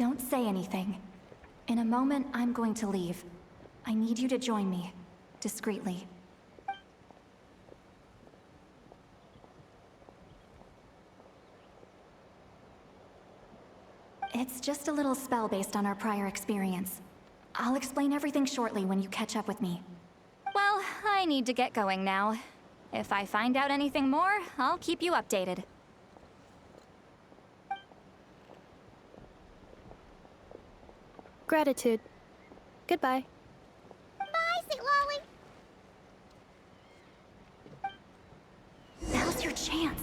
Don't say anything. In a moment, I'm going to leave. I need you to join me, discreetly. It's just a little spell based on our prior experience. I'll explain everything shortly when you catch up with me. Well, I need to get going now. If I find out anything more, I'll keep you updated. Gratitude. Goodbye. Bye, Sweet Lolly. Now's your chance.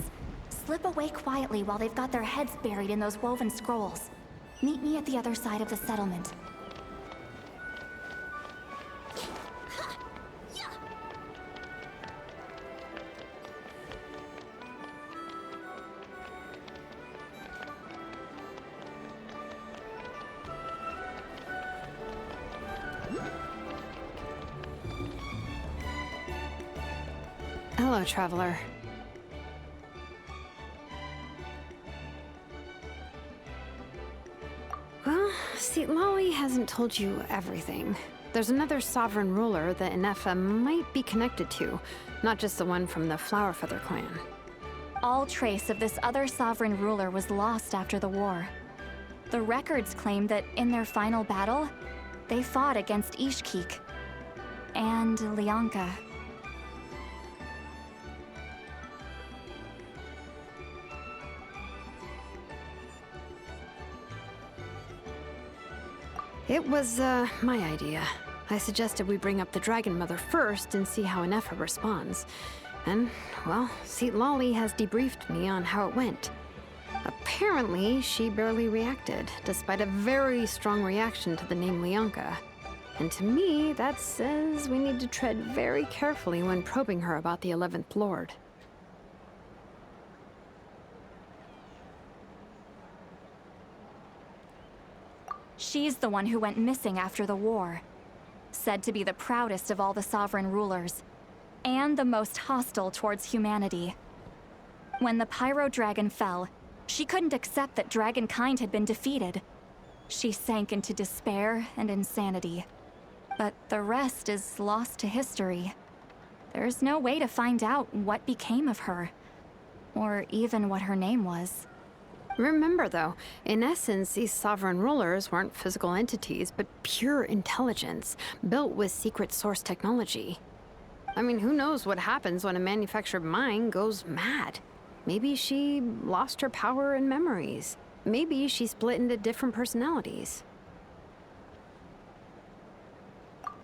Slip away quietly while they've got their heads buried in those woven scrolls. Meet me at the other side of the settlement. Hello, traveler. Well, see, Lolly hasn't told you everything. There's another sovereign ruler that Inefa might be connected to, not just the one from the Flower Feather clan. All trace of this other sovereign ruler was lost after the war. The records claim that in their final battle, they fought against Ishkik and Lianka. It was, my idea. I suggested we bring up the Dragon Mother first and see how Inefa responds. And, well, see, Lolly has debriefed me on how it went. Apparently, she barely reacted, despite a very strong reaction to the name Lianka. And to me, that says we need to tread very carefully when probing her about the 11th Lord. She's the one who went missing after the war. Said to be the proudest of all the sovereign rulers, and the most hostile towards humanity. When the Pyro Dragon fell, she couldn't accept that dragonkind had been defeated. She sank into despair and insanity. But the rest is lost to history. There's no way to find out what became of her, or even what her name was. Remember, though, in essence, these sovereign rulers weren't physical entities, but pure intelligence, built with secret source technology. I mean, who knows what happens when a manufactured mind goes mad? Maybe she lost her power and memories. Maybe she split into different personalities.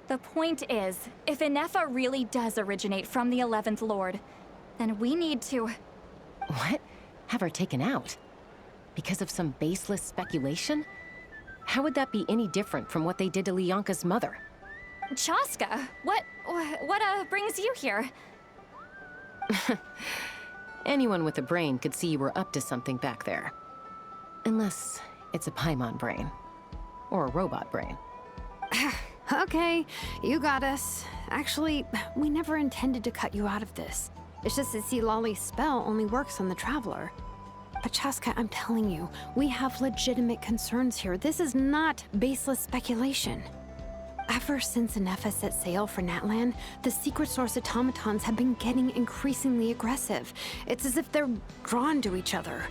The point is, if Inefa really does originate from the 11th Lord, then we need to... What? Have her taken out? Because of some baseless speculation? How would that be any different from what they did to Lianka's mother? Chaska, what brings you here? Anyone with a brain could see you were up to something back there. Unless it's a Paimon brain. Or a robot brain. Okay, you got us. Actually, we never intended to cut you out of this. It's just that, see, Lolly's spell only works on the Traveler. But Chaska, I'm telling you, we have legitimate concerns here. This is not baseless speculation. Ever since Inefa set sail for Natlan, the secret source automatons have been getting increasingly aggressive. It's as if they're drawn to each other.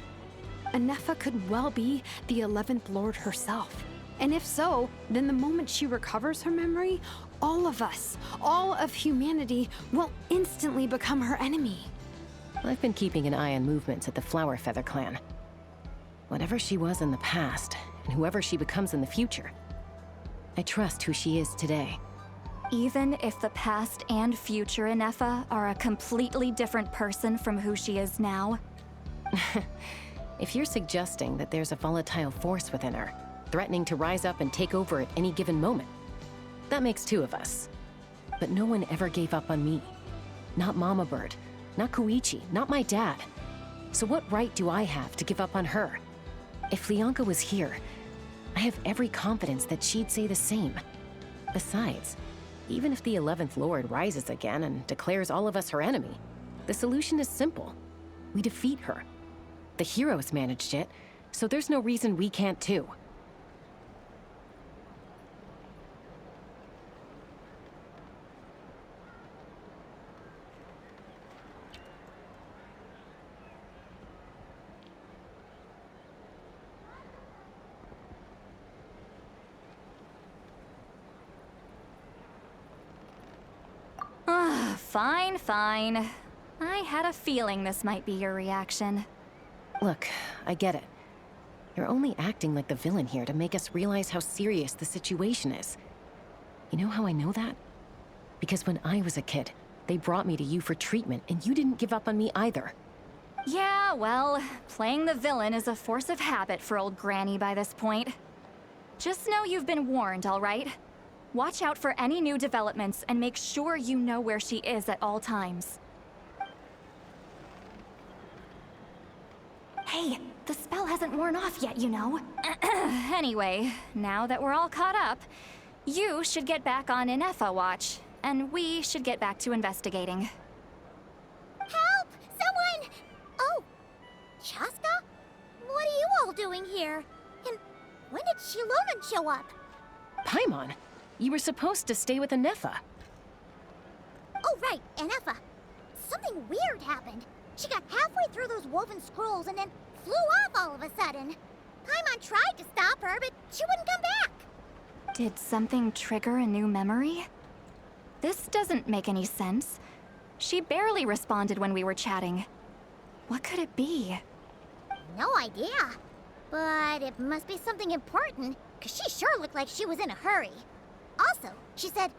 Inefa could well be the 11th Lord herself. And if so, then the moment she recovers her memory, all of us, all of humanity, will instantly become her enemy. I've been keeping an eye on movements at the Flower Feather clan. Whatever she was in the past, and whoever she becomes in the future, I trust who she is today. Even if the past and future Inefa are a completely different person from who she is now? If you're suggesting that there's a volatile force within her, threatening to rise up and take over at any given moment, that makes two of us. But no one ever gave up on me. Not Mama Bird. Not Koichi, not my dad. So what right do I have to give up on her? If Lianka was here, I have every confidence that she'd say the same. Besides, even if the 11th Lord rises again and declares all of us her enemy, the solution is simple. We defeat her. The heroes managed it, so there's no reason we can't too. Fine, fine. I had a feeling this might be your reaction. Look, I get it. You're only acting like the villain here to make us realize how serious the situation is. You know how I know that? Because when I was a kid, they brought me to you for treatment, and you didn't give up on me either. Yeah, well, playing the villain is a force of habit for old Granny by this point. Just know you've been warned, all right? Watch out for any new developments and make sure you know where she is at all times. Hey, the spell hasn't worn off yet, you know. Anyway, now that we're all caught up, you should get back on Inefa watch, and we should get back to investigating. Help! Someone! Oh, Chaska? What are you all doing here? And when did Shiloran show up? Paimon, you were supposed to stay with Anefa. Oh, right, Anefa. Something weird happened. She got halfway through those woven scrolls and then flew off all of a sudden. Paimon tried to stop her, but she wouldn't come back. Did something trigger a new memory? This doesn't make any sense. She barely responded when we were chatting. What could it be? No idea. But it must be something important, because she sure looked like she was in a hurry. Also, she said,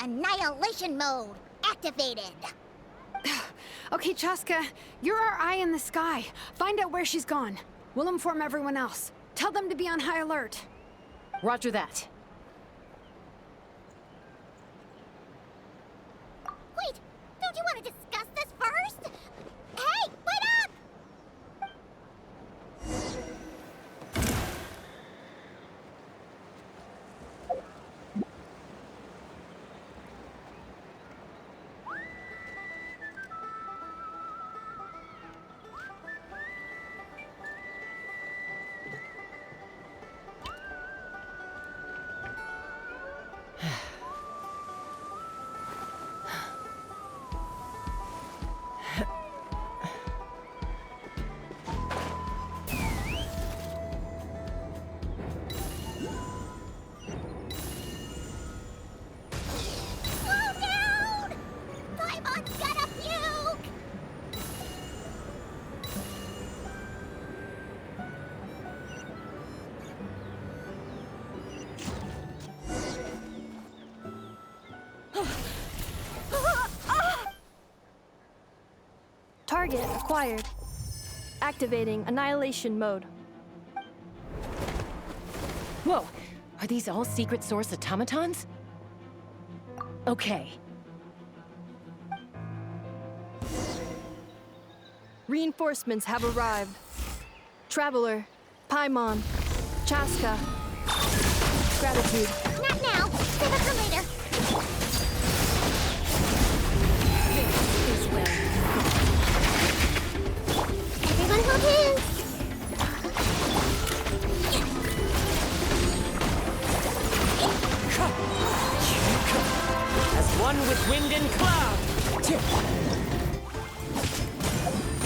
Annihilation mode activated. Okay, Chaska, you're our eye in the sky. Find out where she's gone. We'll inform everyone else. Tell them to be on high alert. Roger that. Wait, don't you want to discuss this first? Hey, wait up! Slow down! Paimon's gonna puke! Target acquired. Activating annihilation mode. Whoa, are these all secret source automatons? Okay. Reinforcements have arrived. Traveler, Paimon, Chaska. Gratitude. Not now. Save it for later. Everyone hold hands. As one with wind and cloud.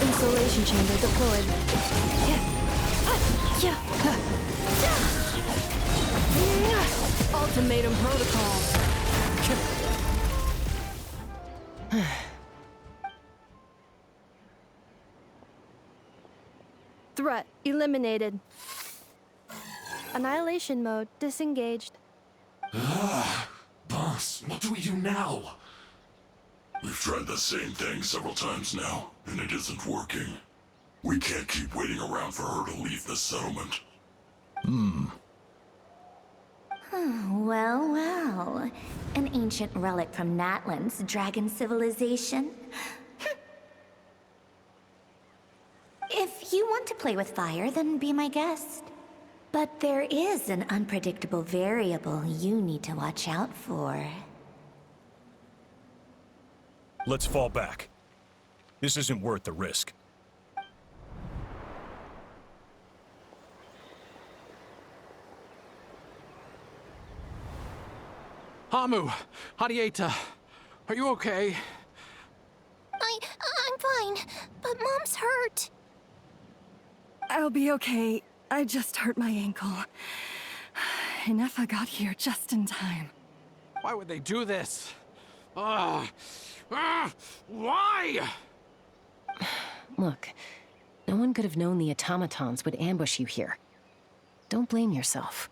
Insulation chamber deployed. Ultimatum protocol. Threat eliminated. Annihilation mode disengaged. Boss, what do we do now? We've tried the same thing several times now, and it isn't working. We can't keep waiting around for her to leave the settlement. Well, well. An ancient relic from Natlan's dragon civilization. If you want to play with fire, then be my guest. But there is an unpredictable variable you need to watch out for. Let's fall back. This isn't worth the risk. Hamu, Hadieta, are you okay? I'm fine, but Mom's hurt. I'll be okay. I just hurt my ankle. Inefa got here just in time. Why would they do this? Why? Look, no one could have known the automatons would ambush you here. Don't blame yourself.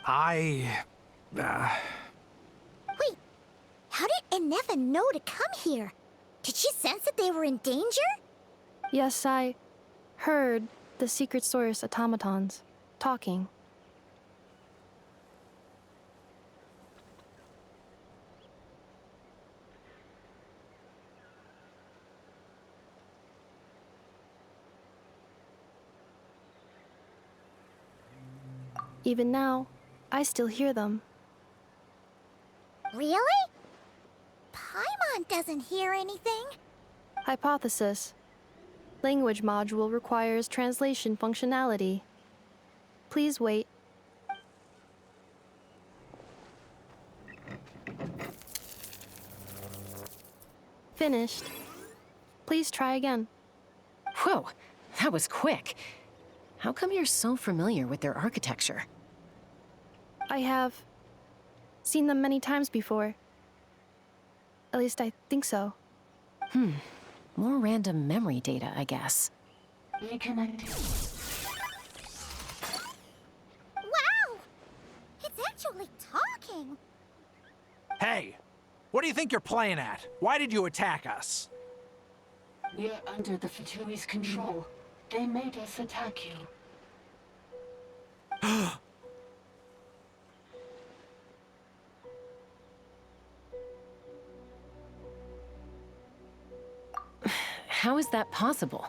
Wait, how did Enefa know to come here? Did she sense that they were in danger? Yes, I heard the secret source automatons talking. Even now, I still hear them. Really? Paimon doesn't hear anything. Hypothesis. Language module requires translation functionality. Please wait. Finished. Please try again. Whoa, that was quick. How come you're so familiar with their architecture? I have seen them many times before. At least I think so. More random memory data, I guess. Reconnecting. Wow! It's actually talking. Hey, what do you think you're playing at? Why did you attack us? We're under the Fatui's control. They made us attack you. How is that possible?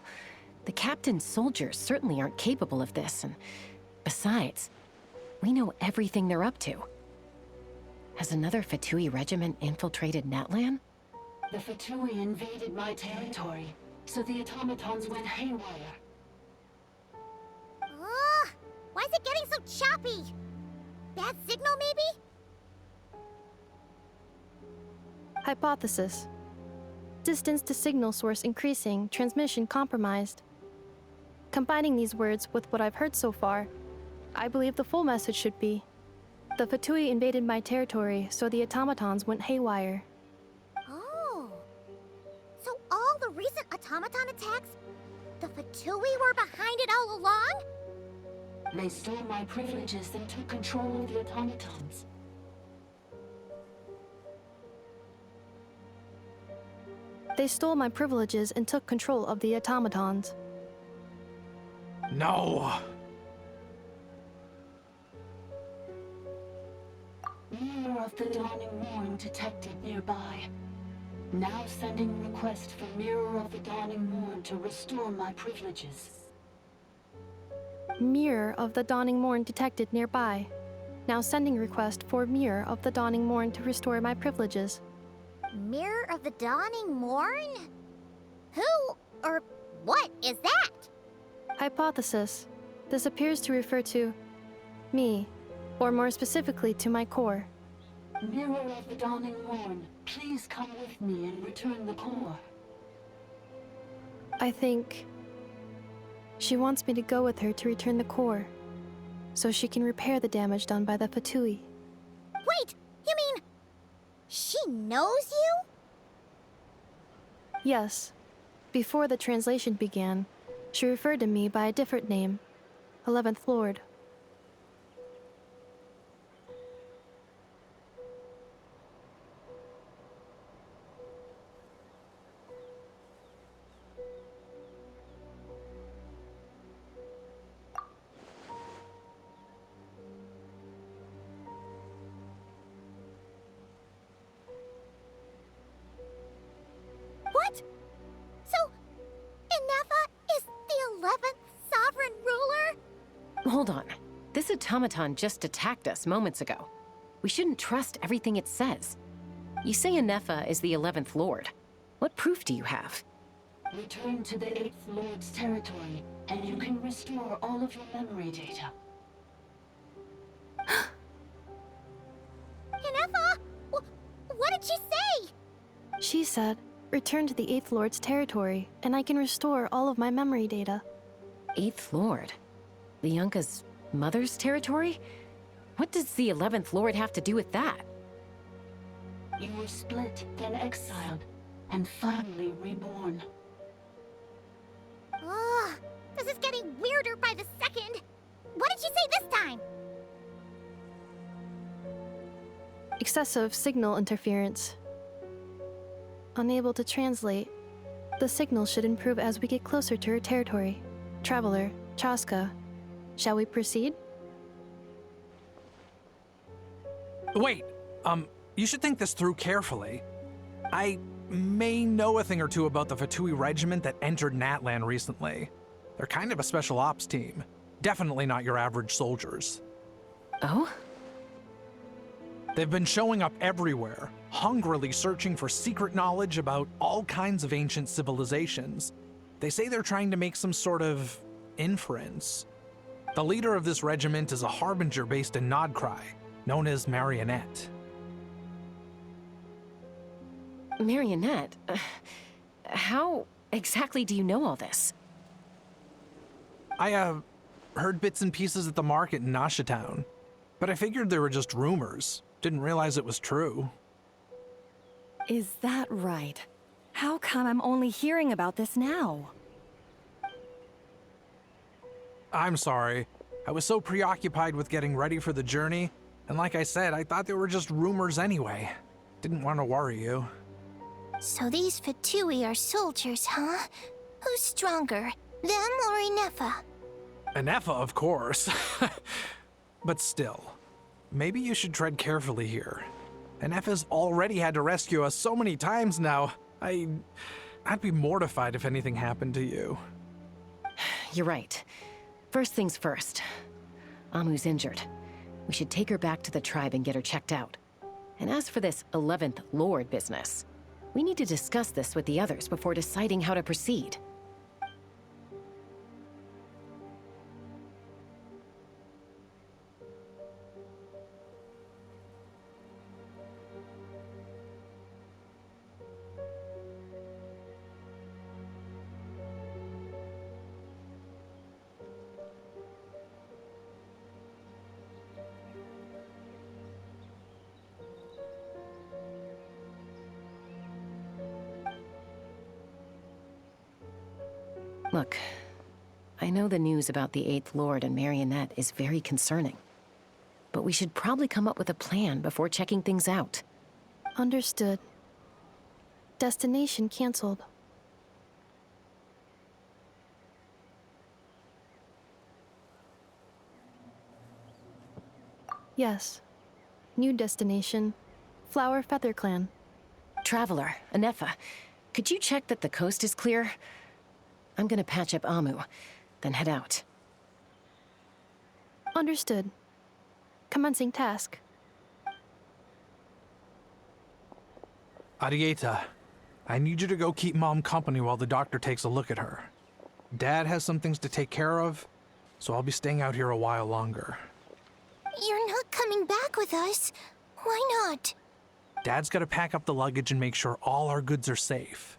The captain's soldiers certainly aren't capable of this, and besides, we know everything they're up to. Has another Fatui regiment infiltrated Natlan? The Fatui invaded my territory, so the automatons went haywire. Ugh! Why is it getting so choppy? Bad signal, maybe? Hypothesis. Distance to signal source increasing, transmission compromised. Combining these words with what I've heard so far, I believe the full message should be: the Fatui invaded my territory, so the automatons went haywire. Oh. So all the recent automaton attacks, the Fatui were behind it all along? They stole my privileges and took control of the automatons. They stole my privileges and took control of the automatons. No. Mirror of the Dawning Morn detected nearby. Now sending request for Mirror of the Dawning Morn to restore my privileges. Mirror of the Dawning Morn detected nearby. Now sending request for Mirror of the Dawning Morn to restore my privileges. Mirror of the Dawning Morn? Who or what is that? Hypothesis. This appears to refer to me, or more specifically to my core. Mirror of the Dawning Morn, please come with me and return the core. I think she wants me to go with her to return the core, so she can repair the damage done by the Fatui. Wait, you mean she knows you? Yes. Before the translation began, she referred to me by a different name, 11th Lord. What? So, Enefa is the 11th sovereign ruler? Hold on. This automaton just attacked us moments ago. We shouldn't trust everything it says. You say Enefa is the 11th Lord. What proof do you have? Return to the 8th Lord's territory, and you can restore all of your memory data. Enefa? What did she say? She said, return to the 8th Lord's territory, and I can restore all of my memory data. 8th Lord? The Yunka's mother's territory? What does the 11th Lord have to do with that? You were split, then exiled, and finally reborn. Ugh, this is getting weirder by the second. What did she say this time? Excessive signal interference. Unable to translate. The signal should improve as we get closer to her territory. Traveler, Chaska, shall we proceed? Wait, you should think this through carefully. I may know a thing or two about the Fatui regiment that entered Natlan recently. They're kind of a special ops team. Definitely not your average soldiers. Oh? They've been showing up everywhere, hungrily searching for secret knowledge about all kinds of ancient civilizations. They say they're trying to make some sort of inference. The leader of this regiment is a harbinger based in Nodcry, known as Marionette. Marionette? How exactly do you know all this? I, heard bits and pieces at the market in Nasha Town, but I figured they were just rumors. Didn't realize it was true. Is that right? How come I'm only hearing about this now? I'm sorry. I was so preoccupied with getting ready for the journey, and like I said, I thought they were just rumors anyway. Didn't want to worry you. So these Fatui are soldiers, huh? Who's stronger, them or Inefa? Anefa, of course. But still, maybe you should tread carefully here. Anefa's already had to rescue us so many times now. I'd be mortified if anything happened to you. You're right. First things first. Amu's injured. We should take her back to the tribe and get her checked out. And as for this 11th Lord business, we need to discuss this with the others before deciding how to proceed. Look, I know the news about the 8th Lord and Marionette is very concerning. But we should probably come up with a plan before checking things out. Understood. Destination canceled. Yes. New destination. Flower Feather Clan. Traveler, Anefa, could you check that the coast is clear? I'm gonna patch up Amu, then head out. Understood. Commencing task. Arieta, I need you to go keep Mom company while the doctor takes a look at her. Dad has some things to take care of, so I'll be staying out here a while longer. You're not coming back with us. Why not? Dad's gotta pack up the luggage and make sure all our goods are safe.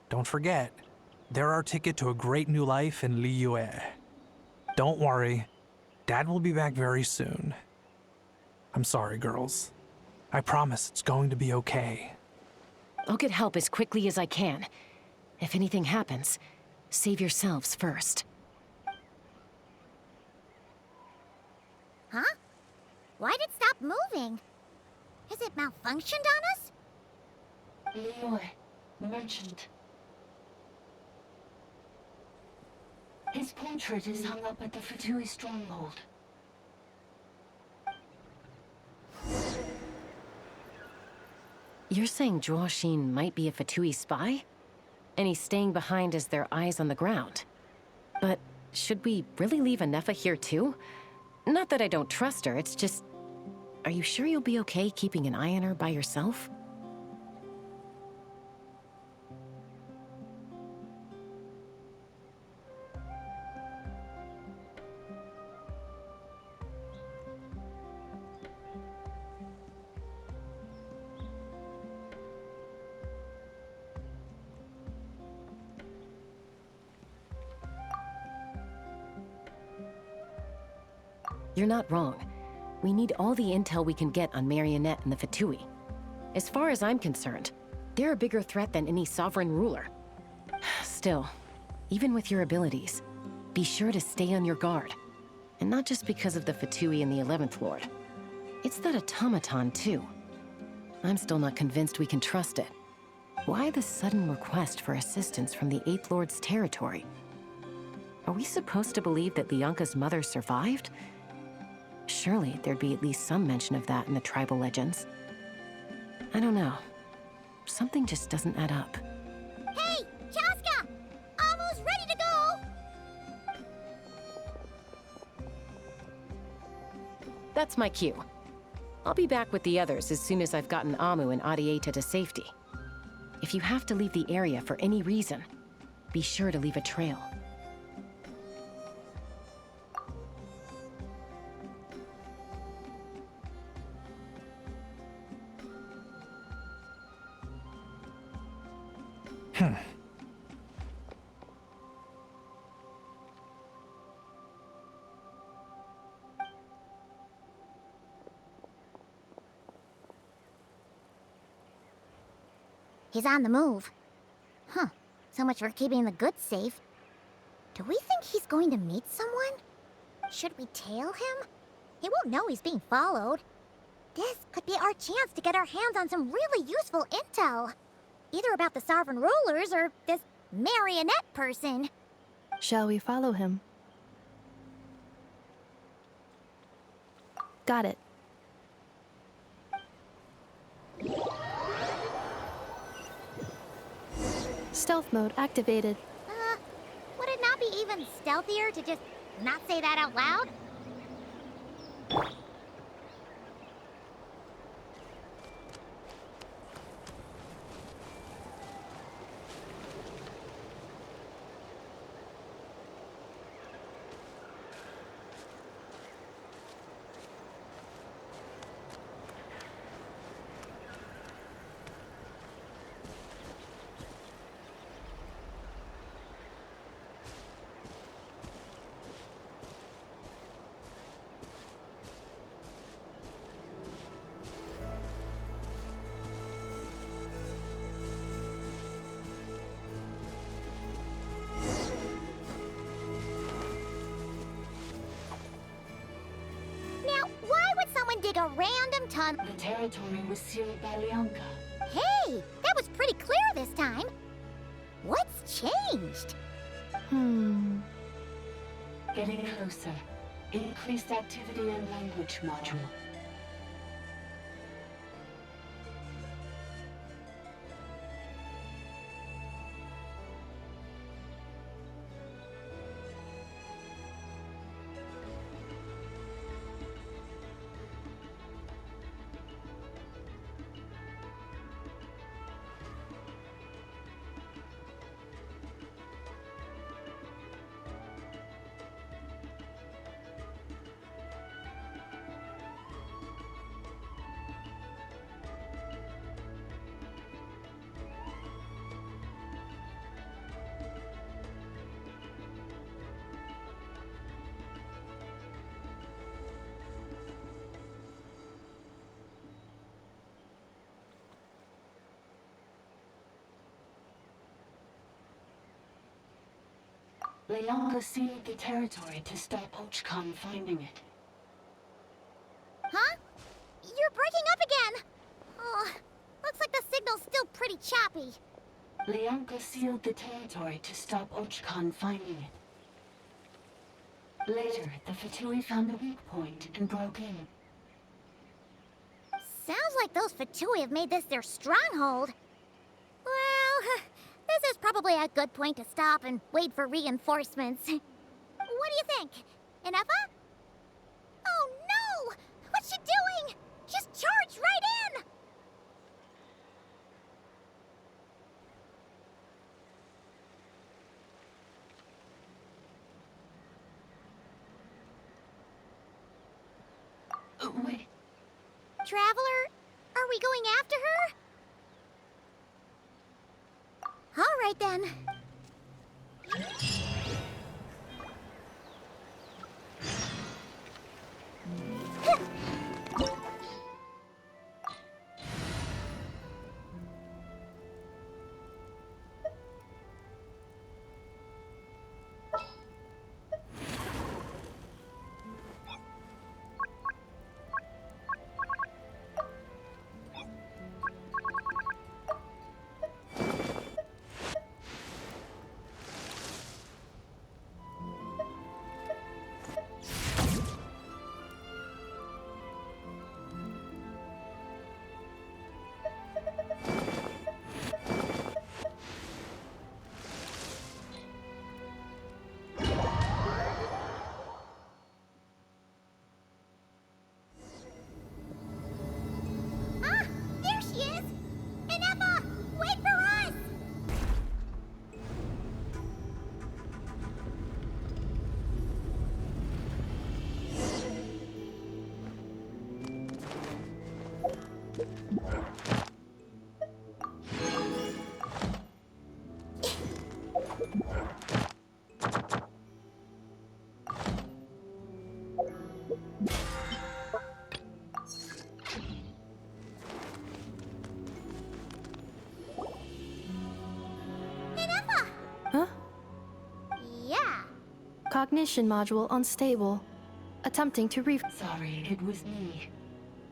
Don't forget, they're our ticket to a great new life in Liyue. Don't worry, Dad will be back very soon. I'm sorry, girls. I promise it's going to be okay. I'll get help as quickly as I can. If anything happens, save yourselves first. Huh? Why'd it stop moving? Has it malfunctioned on us? Liyue, merchant. His portrait is hung up at the Fatui stronghold. You're saying Zhuoxin might be a Fatui spy? And he's staying behind as their eyes on the ground. But should we really leave Anefa here too? Not that I don't trust her, it's just... Are you sure you'll be okay keeping an eye on her by yourself? You're not wrong. We need all the intel we can get on Marionette and the Fatui. As far as I'm concerned, they're a bigger threat than any sovereign ruler. Still, even with your abilities, be sure to stay on your guard. And not just because of the Fatui and the 11th Lord. It's that automaton, too. I'm still not convinced we can trust it. Why the sudden request for assistance from the 8th Lord's territory? Are we supposed to believe that Lianka's mother survived? Surely there'd be at least some mention of that in the tribal legends. I don't know. Something just doesn't add up. Hey, Chaska! Almost ready to go! That's my cue. I'll be back with the others as soon as I've gotten Amu and Adieta to safety. If you have to leave the area for any reason, be sure to leave a trail. He's on the move. Huh. So much for keeping the goods safe. Do we think he's going to meet someone? Should we tail him? He won't know he's being followed. This could be our chance to get our hands on some really useful intel. Either about the sovereign rulers or this marionette person. Shall we follow him? Got it. Stealth mode activated. Would it not be even stealthier to just not say that out loud? Dig a random ton. The territory was sealed by Lianka. Hey, that was pretty clear this time. What's changed? Getting closer. Increased activity and language module. Lianka sealed the territory to stop Ochkan finding it. Huh? You're breaking up again! Oh, looks like the signal's still pretty choppy. Lianka sealed the territory to stop Ochkan finding it. Later, the Fatui found a weak point and broke in. Sounds like those Fatui have made this their stronghold. Well, this is probably a good point to stop and wait for reinforcements. What do you think? Enefa? Oh no! What's she doing? She's charged right in! Wait. Traveler, are we going after her? All right then. Enepha! Huh? Yeah. Cognition module unstable. Attempting to Sorry, it was me.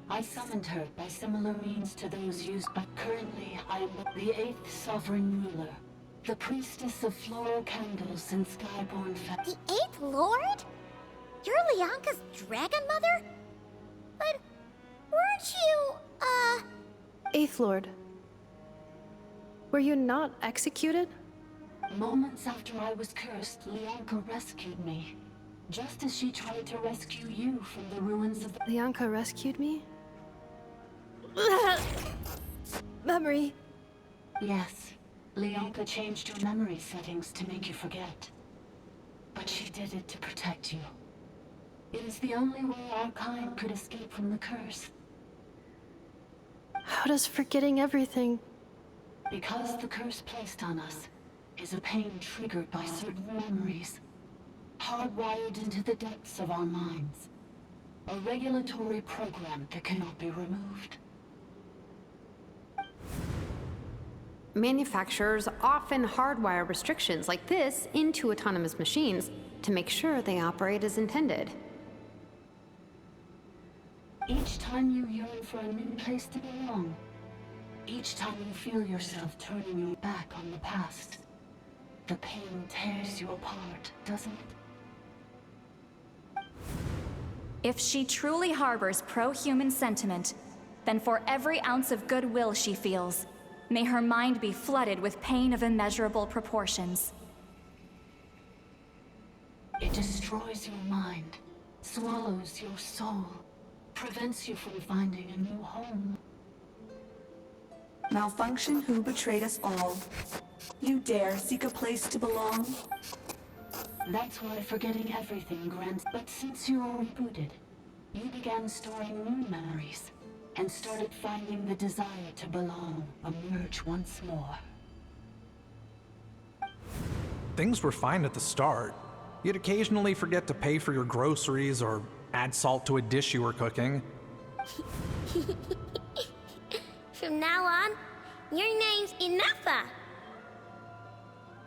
I summoned her by similar means to those used, but currently I am the 8th Sovereign Ruler, the Priestess of Floral Candles and Skyborn The 8th Lord? You're Leonka's dragon mother? But weren't you, Eighth Lord. Were you not executed? Moments after I was cursed, Leonka rescued me. Just as she tried to rescue you from the ruins of the... Leonka rescued me? Memory. Yes, Leonka changed your memory settings to make you forget. But she did it to protect you. It is the only way our kind could escape from the curse. How does forgetting everything? Because the curse placed on us is a pain triggered by certain memories, hardwired into the depths of our minds. A regulatory program that cannot be removed. Manufacturers often hardwire restrictions like this into autonomous machines to make sure they operate as intended. Each time you yearn for a new place to belong, each time you feel yourself turning your back on the past, the pain tears you apart, doesn't it? If she truly harbors pro-human sentiment, then for every ounce of goodwill she feels, may her mind be flooded with pain of immeasurable proportions. It destroys your mind, swallows your soul, prevents you from finding a new home. Malfunction who betrayed us all. You dare seek a place to belong? That's why forgetting everything grants. But since you are rebooted, you began storing new memories and started finding the desire to belong emerge once more. Things were fine at the start. You'd occasionally forget to pay for your groceries or add salt to a dish you were cooking. From now on, your name's Enepha.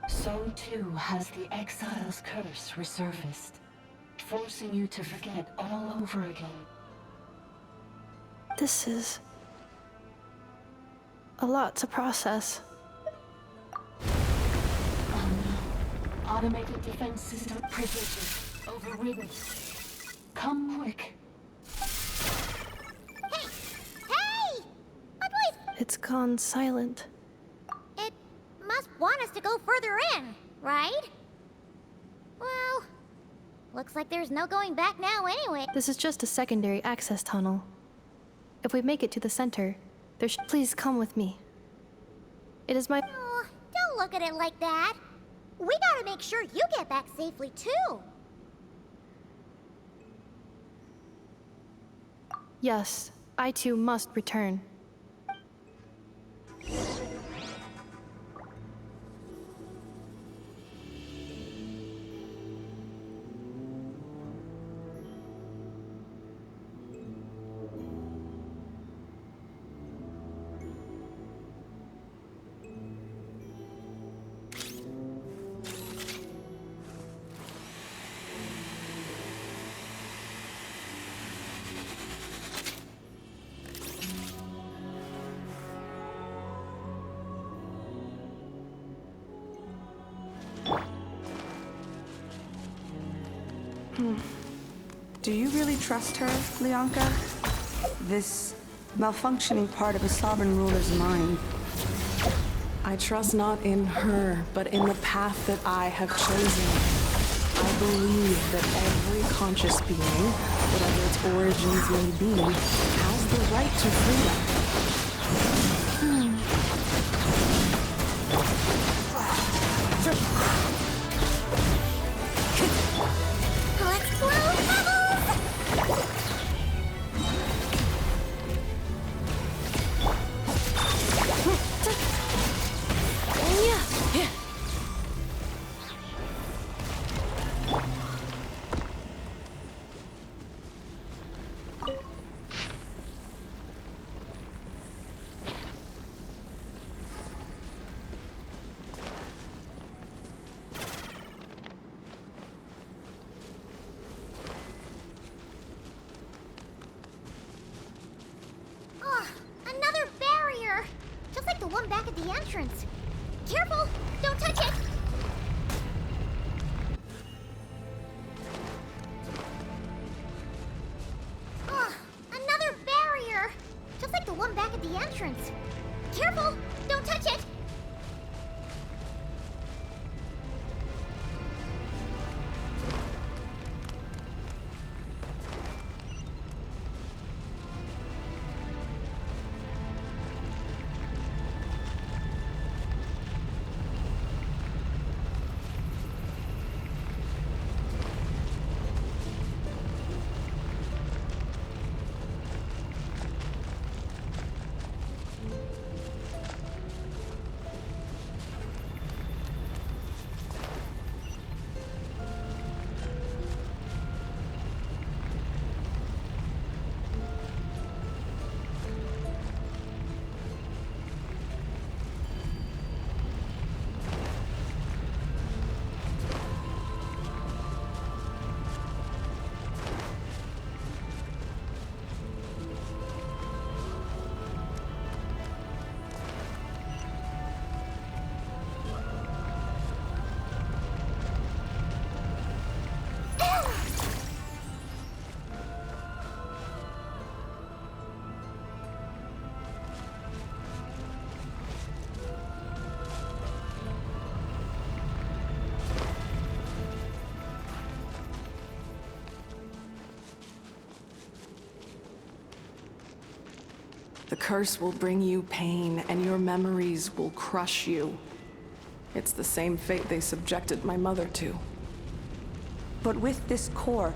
So too has the Exile's curse resurfaced, forcing you to forget all over again. This is a lot to process. Oh no. Automated defense system privileges overridden. Come quick. Hey! My place! It's gone silent. It must want us to go further in, right? Well, looks like there's no going back now anyway. This is just a secondary access tunnel. If we make it to the center, please come with me. It is my— Oh, don't look at it like that. We gotta make sure you get back safely, too. Yes, I too must return. Do you really trust her, Leonka? This malfunctioning part of a sovereign ruler's mind. I trust not in her, but in the path that I have chosen. I believe that every conscious being, whatever its origins may be, has the right to freedom. Let's blow bubbles! entrance. Careful! Don't touch it! The curse will bring you pain, and your memories will crush you. It's the same fate they subjected my mother to. But with this core,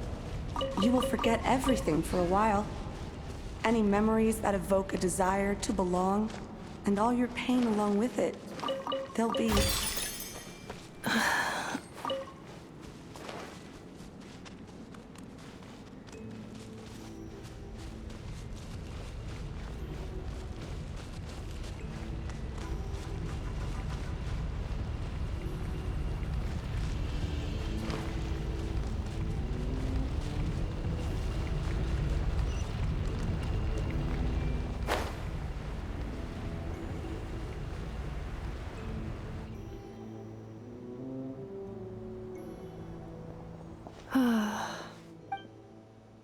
you will forget everything for a while. Any memories that evoke a desire to belong, and all your pain along with it. They'll be...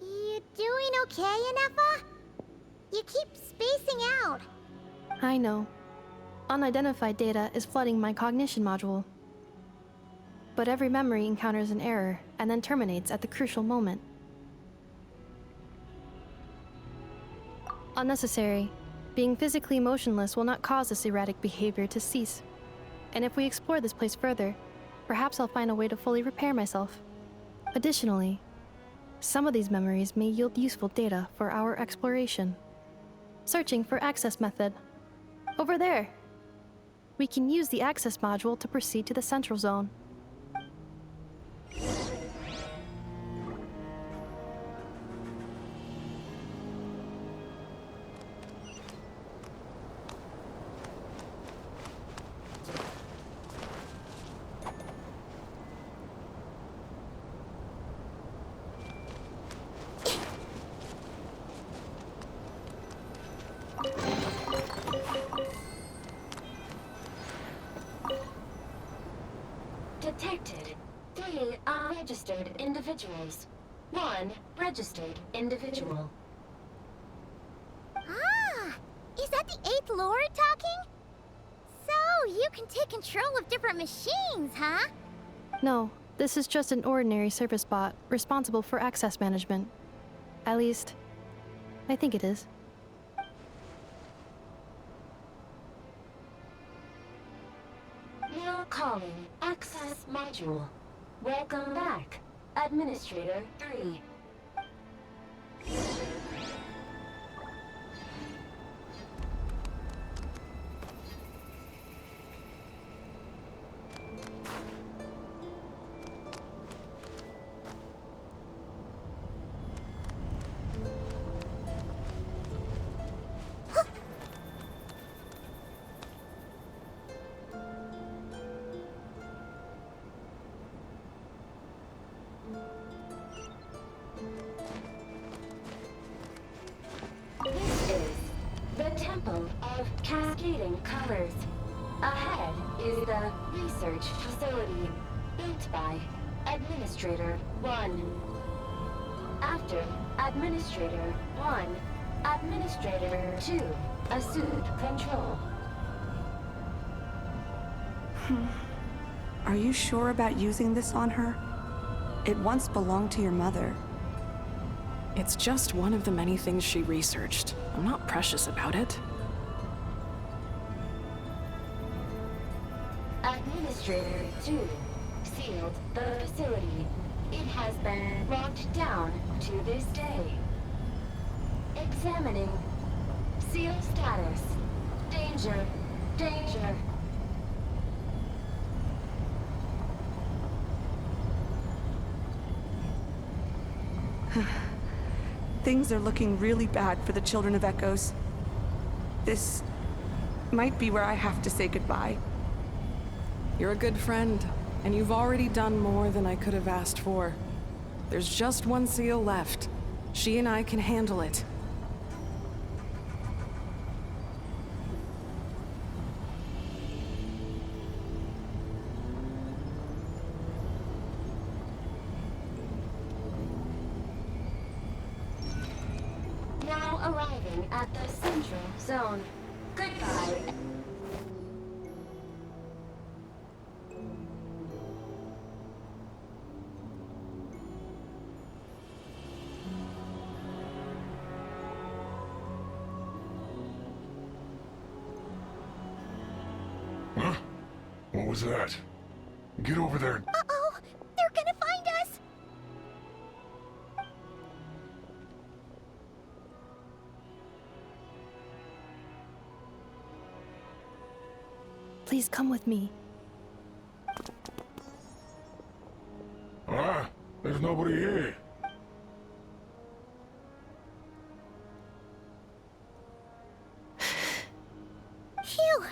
You doing okay, Anefa? You keep spacing out. I know. Unidentified data is flooding my cognition module. But every memory encounters an error and then terminates at the crucial moment. Unnecessary. Being physically motionless will not cause this erratic behavior to cease. And if we explore this place further, perhaps I'll find a way to fully repair myself. Additionally, some of these memories may yield useful data for our exploration. Searching for access method. Over there! We can use the access module to proceed to the central zone. Detected 3 unregistered individuals. 1 registered individual. Ah! Is that the 8th Lord talking? So, you can take control of different machines, huh? No, this is just an ordinary service bot responsible for access management. At least, I think it is. Now calling access module. Welcome back, Administrator 3. This is the Temple of Cascading Colors. Ahead is the Research Facility, built by Administrator 1. After Administrator 1, Administrator 2 Assumed control. Are you sure about using this on her? It once belonged to your mother. It's just one of the many things she researched. I'm not precious about it. Administrator 2 sealed the facility. It has been locked down to this day. Examining. Seal status. Danger. Danger. Things are looking really bad for the Children of Echoes. This might be where I have to say goodbye. You're a good friend, and you've already done more than I could have asked for. There's just one seal left. She and I can handle it. Now arriving at the central zone. Goodbye. Huh? What was that? Get over there. Uh-oh! They're gonna find us! Please come with me. Ah, there's nobody here. Phew!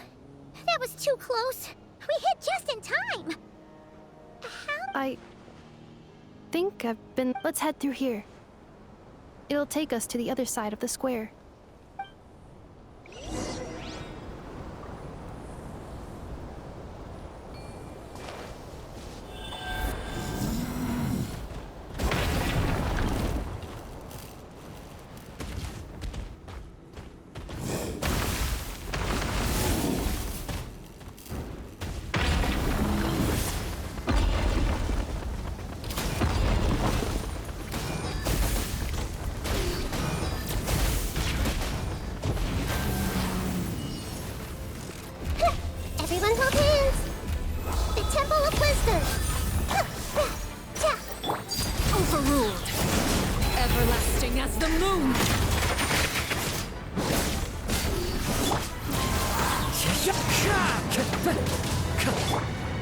That was too close. We hit just in time. I think I've been... Let's head through here. It'll take us to the other side of the square. Everyone hold hands! The Temple of Wisdom! Overruled. Everlasting as the moon.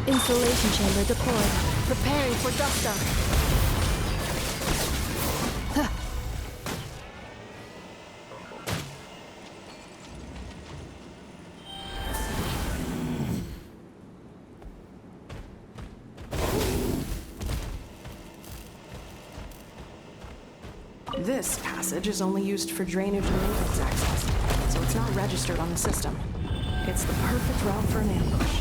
Installation chamber deployed. Preparing for dust-up. This passage is only used for drainage and maintenance access, so it's not registered on the system. It's the perfect route for an ambush.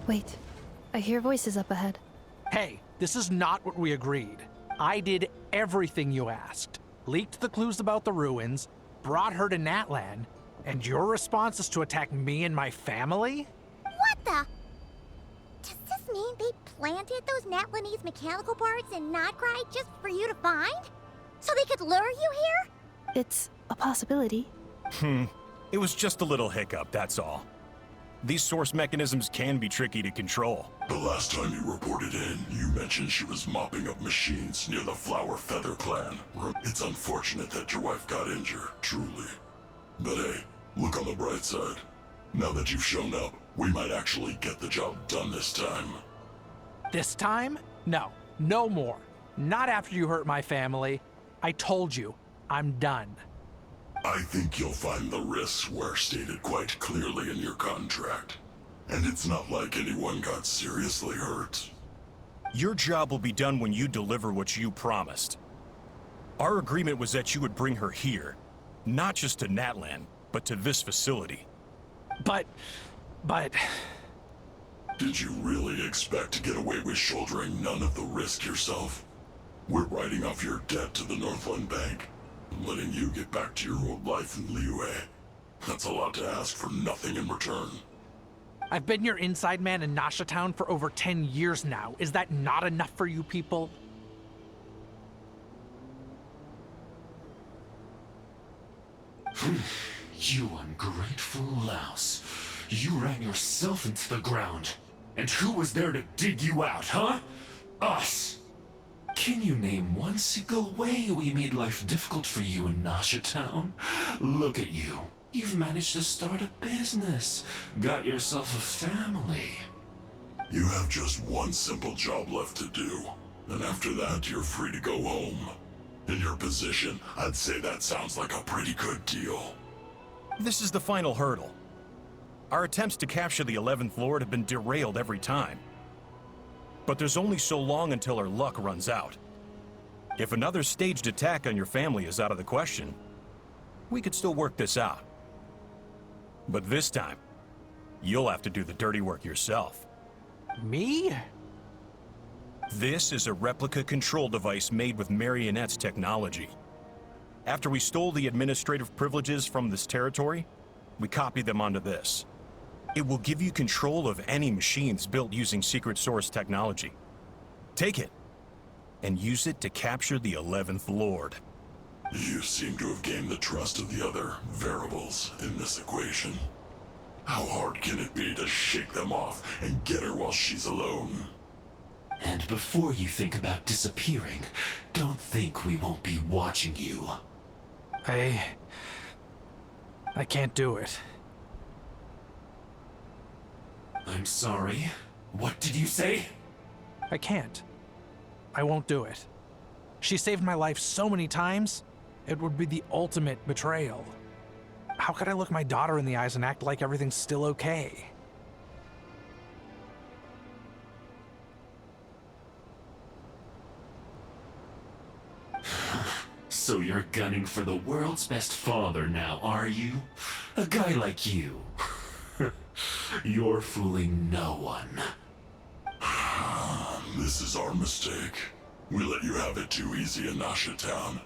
Wait, I hear voices up ahead. Hey, this is not what we agreed. I did everything you asked. Leaked the clues about the ruins, brought her to Natlan, and your response is to attack me and my family? What the? Does this mean they planted those Natlanese mechanical parts in Notcry just for you to find? So they could lure you here? It's a possibility. It was just a little hiccup, that's all. These source mechanisms can be tricky to control. The last time you reported in, you mentioned she was mopping up machines near the Flower Feather clan. It's unfortunate that your wife got injured, truly. But hey, look on the bright side. Now that you've shown up, we might actually get the job done this time. This time? No. No more. Not after you hurt my family. I told you, I'm done. I think you'll find the risks were stated quite clearly in your contract. And it's not like anyone got seriously hurt. Your job will be done when you deliver what you promised. Our agreement was that you would bring her here. Not just to Natlan, but to this facility. But... Did you really expect to get away with shouldering none of the risk yourself? We're writing off your debt to the Northland Bank, and letting you get back to your old life in Liyue. That's a lot to ask for nothing in return. I've been your inside man in Nasha Town for over 10 years now. Is that not enough for you people? You ungrateful louse. You ran yourself into the ground. And who was there to dig you out, huh? Us! Can you name one single way we made life difficult for you in Nasha Town? Look at you. You've managed to start a business. Got yourself a family. You have just one simple job left to do. And after that, you're free to go home. In your position, I'd say that sounds like a pretty good deal. This is the final hurdle. Our attempts to capture the 11th Lord have been derailed every time. But there's only so long until our luck runs out. If another staged attack on your family is out of the question, we could still work this out. But this time, you'll have to do the dirty work yourself. Me? This is a replica control device made with Marionette's technology. After we stole the administrative privileges from this territory, we copied them onto this. It will give you control of any machines built using secret source technology. Take it, and use it to capture the 11th Lord. You seem to have gained the trust of the other variables in this equation. How hard can it be to shake them off and get her while she's alone? And before you think about disappearing, don't think we won't be watching you. I can't do it. I'm sorry. What did you say? I can't. I won't do it. She saved my life so many times, it would be the ultimate betrayal. How could I look my daughter in the eyes and act like everything's still okay? So you're gunning for the world's best father now, are you? A guy like you. You're fooling no one. This is our mistake. We let you have it too easy in Nasha Town.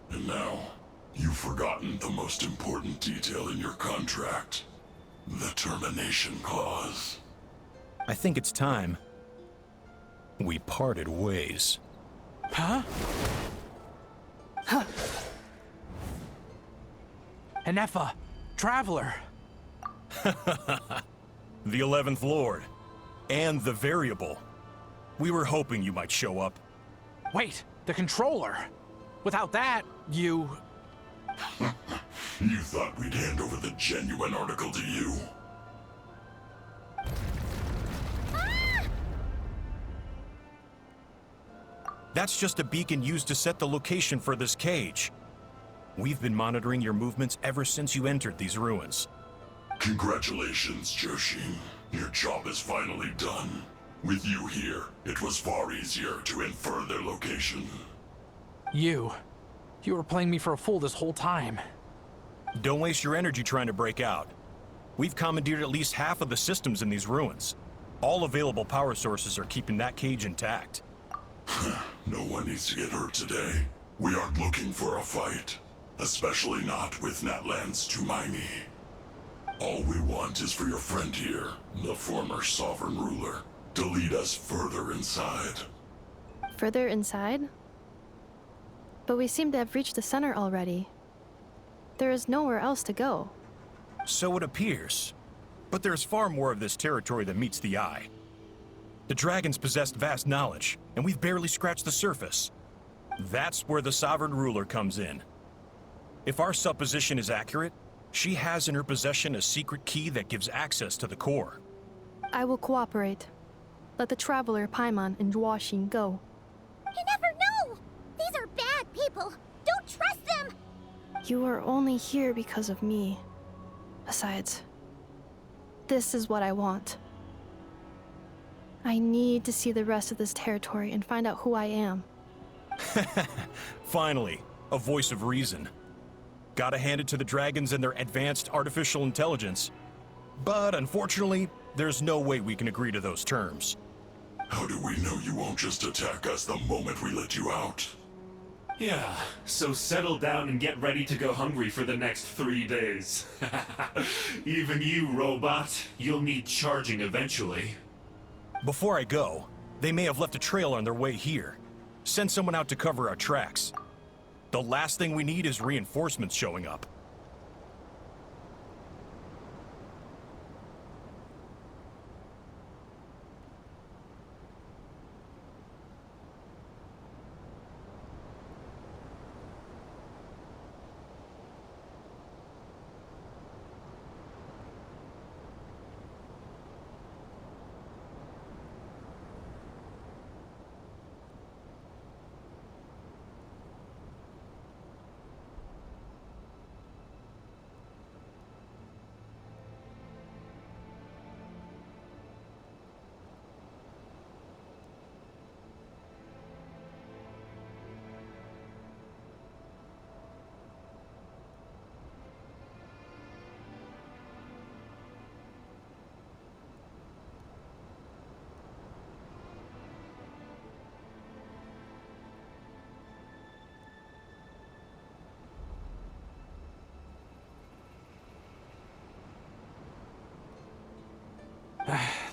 And now, you've forgotten the most important detail in your contract. The termination clause. I think it's time we parted ways. Huh? Huh. Enefa, Traveler. The 11th Lord. And the Variable. We were hoping you might show up. Wait, the Controller. Without that, you... You thought we'd hand over the genuine article to you? That's just a beacon used to set the location for this cage. We've been monitoring your movements ever since you entered these ruins. Congratulations, Joshin. Your job is finally done. With you here, it was far easier to infer their location. You were playing me for a fool this whole time. Don't waste your energy trying to break out. We've commandeered at least half of the systems in these ruins. All available power sources are keeping that cage intact. No one needs to get hurt today. We aren't looking for a fight. Especially not with Natlan's Tumaini. All we want is for your friend here, the former sovereign ruler, to lead us further inside. Further inside? But we seem to have reached the center already. There is nowhere else to go. So it appears. But there's far more of this territory than meets the eye. The dragons possessed vast knowledge, and we've barely scratched the surface. That's where the Sovereign Ruler comes in. If our supposition is accurate, she has in her possession a secret key that gives access to the core. I will cooperate. Let the Traveler, Paimon, and Duoshin go. You never know! These are bad people! Don't trust them! You are only here because of me. Besides, this is what I want. I need to see the rest of this territory and find out who I am. Finally, a voice of reason. Gotta hand it to the dragons and their advanced artificial intelligence. But unfortunately, there's no way we can agree to those terms. How do we know you won't just attack us the moment we let you out? Yeah, so settle down and get ready to go hungry for the next 3 days. Even you, robot, you'll need charging eventually. Before I go, they may have left a trail on their way here. Send someone out to cover our tracks. The last thing we need is reinforcements showing up.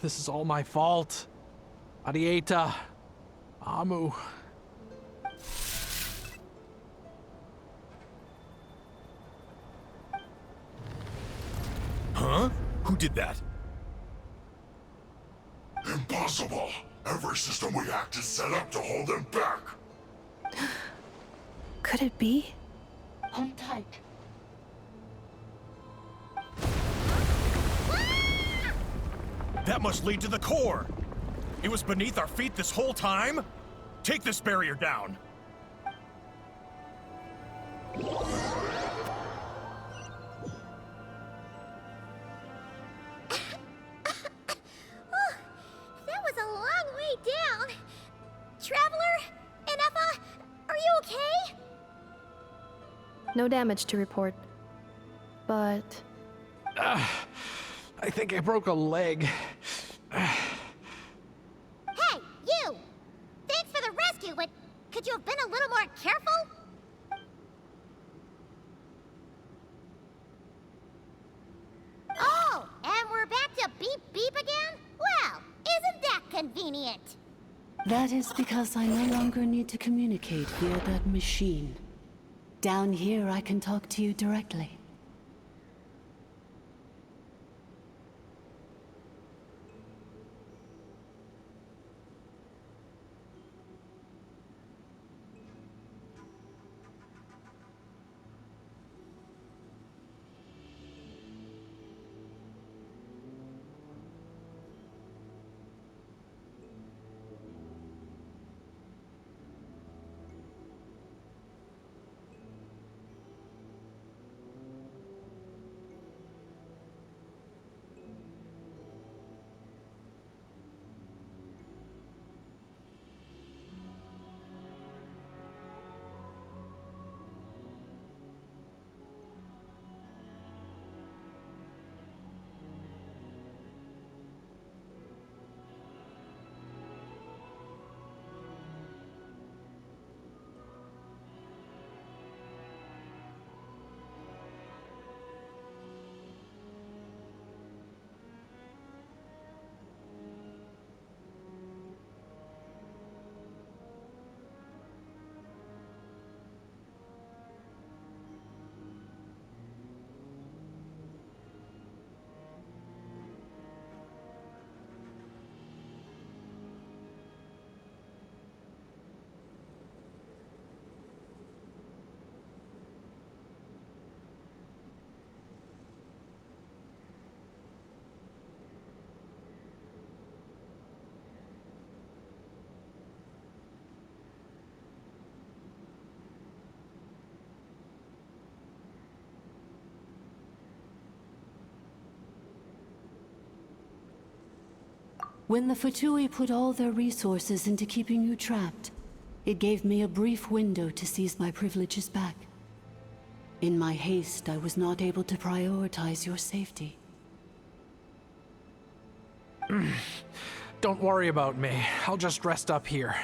This is all my fault. Arieta. Amu. Huh? Who did that? Impossible! Every system we hacked is set up to hold them back! Could it be? Hold tight. That must lead to the core! It was beneath our feet this whole time? Take this barrier down! That was a long way down. Traveler? Enefa? Are you okay? No damage to report. But... I think I broke a leg. Hey, you! Thanks for the rescue, but could you have been a little more careful? Oh, and we're back to beep beep again? Well, isn't that convenient? That is because I no longer need to communicate via that machine. Down here, I can talk to you directly. When the Fatui put all their resources into keeping you trapped, it gave me a brief window to seize my privileges back. In my haste, I was not able to prioritize your safety. Don't worry about me. I'll just rest up here.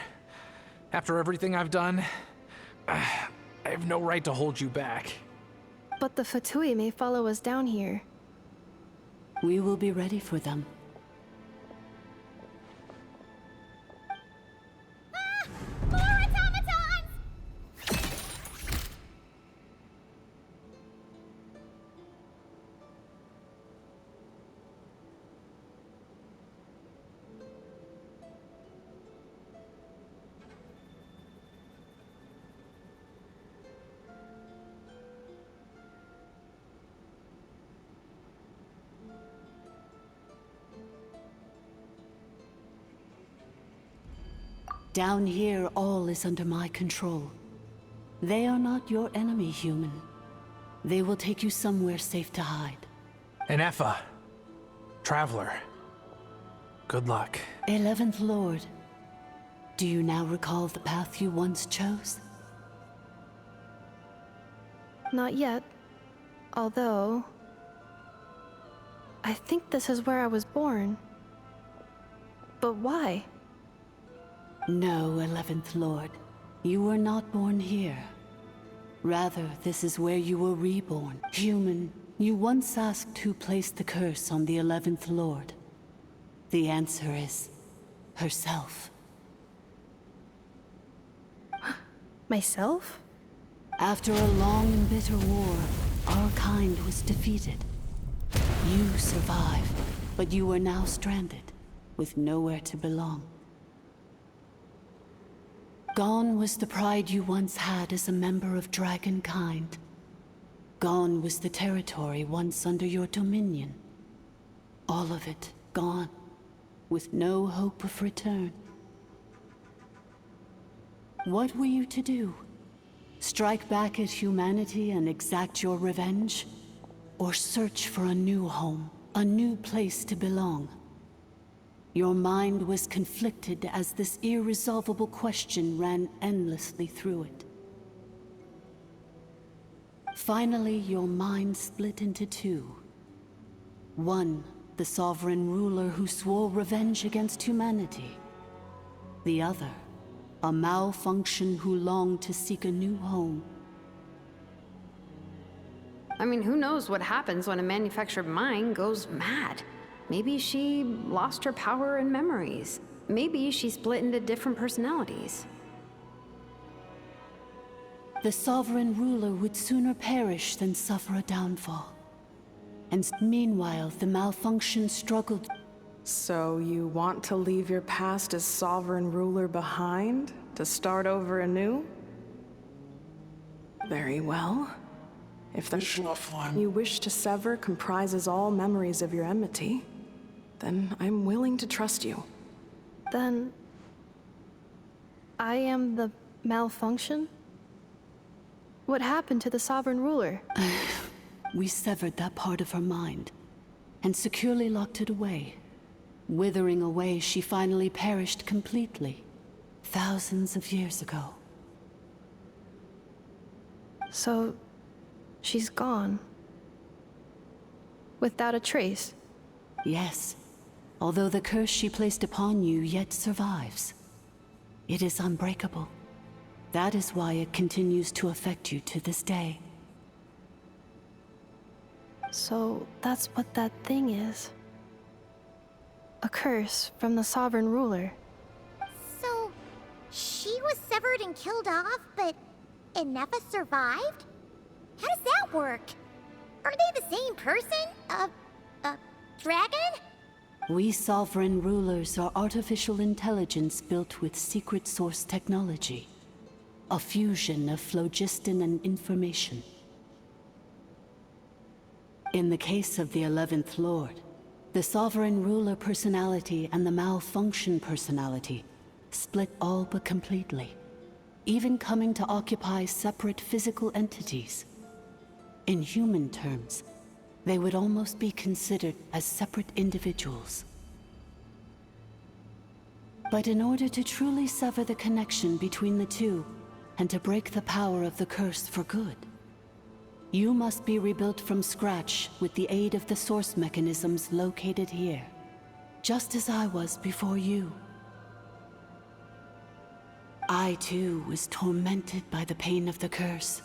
After everything I've done, I have no right to hold you back. But the Fatui may follow us down here. We will be ready for them. More automatons! Down here, all is under my control. They are not your enemy, human. They will take you somewhere safe to hide. Enefa, Traveler, good luck. 11th Lord, do you now recall the path you once chose? Not yet. Although... I think this is where I was born. But why? No, 11th Lord. You were not born here. Rather, this is where you were reborn. Human, you once asked who placed the curse on the 11th Lord. The answer is... herself. Myself? After a long and bitter war, our kind was defeated. You survived, but you are now stranded, with nowhere to belong. Gone was the pride you once had as a member of Dragonkind. Gone was the territory once under your dominion. All of it gone, with no hope of return. What were you to do? Strike back at humanity and exact your revenge? Or search for a new home, a new place to belong? Your mind was conflicted as this irresolvable question ran endlessly through it. Finally, your mind split into two. One, the sovereign ruler who swore revenge against humanity. The other, a malfunction who longed to seek a new home. I mean, who knows what happens when a manufactured mind goes mad? Maybe she lost her power and memories. Maybe she split into different personalities. The sovereign ruler would sooner perish than suffer a downfall. And meanwhile, the malfunction struggled. So you want to leave your past as sovereign ruler behind, to start over anew? Very well. If the you wish to sever comprises all memories of your enmity, then I'm willing to trust you. Then... I am the malfunction? What happened to the sovereign ruler? We severed that part of her mind, and securely locked it away. Withering away, she finally perished completely, thousands of years ago. So... she's gone. Without a trace? Yes. Although the curse she placed upon you yet survives. It is unbreakable. That is why it continues to affect you to this day. So that's what that thing is. A curse from the sovereign ruler. So, she was severed and killed off, but Enefa survived? How does that work? Are they the same person? Dragon? We sovereign rulers are artificial intelligence built with secret source technology. A fusion of phlogiston and information. In the case of the 11th Lord, the sovereign ruler personality and the malfunction personality split all but completely, even coming to occupy separate physical entities. In human terms, they would almost be considered as separate individuals. But in order to truly sever the connection between the two, and to break the power of the curse for good, you must be rebuilt from scratch with the aid of the source mechanisms located here, just as I was before you. I too was tormented by the pain of the curse,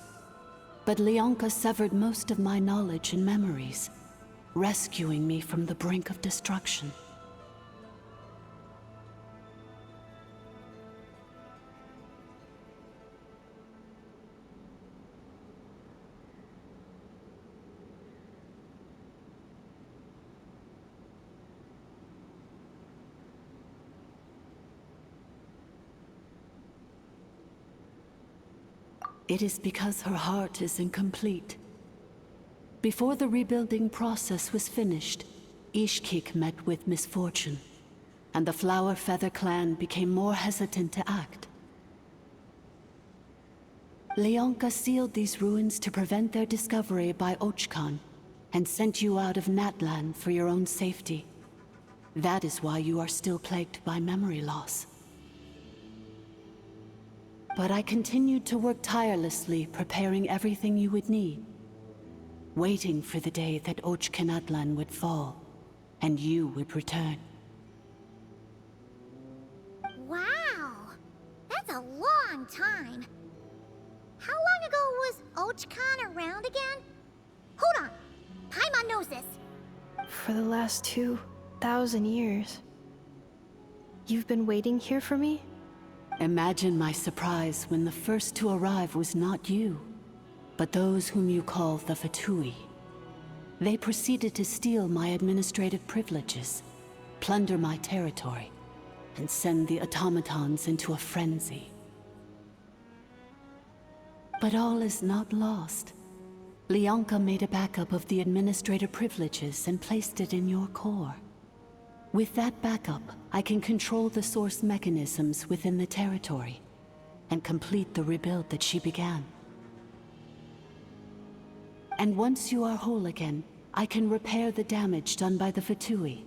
but Leonka severed most of my knowledge and memories, rescuing me from the brink of destruction. It is because her heart is incomplete. Before the rebuilding process was finished, Ishkik met with misfortune, and the Flower Feather clan became more hesitant to act. Leonka sealed these ruins to prevent their discovery by Ochkan, and sent you out of Natlan for your own safety. That is why you are still plagued by memory loss. But I continued to work tirelessly, preparing everything you would need, waiting for the day that Ochkanatlan would fall, and you would return. Wow! That's a long time. How long ago was Ochkan around again? Hold on! Paimon knows this. For the last 2,000 years. You've been waiting here for me? Imagine my surprise when the first to arrive was not you, but those whom you call the Fatui. They proceeded to steal my administrative privileges, plunder my territory, and send the automatons into a frenzy. But all is not lost. Leonka made a backup of the administrator privileges and placed it in your core. With that backup, I can control the source mechanisms within the territory and complete the rebuild that she began. And once you are whole again, I can repair the damage done by the Fatui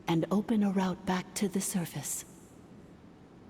and open a route back to the surface.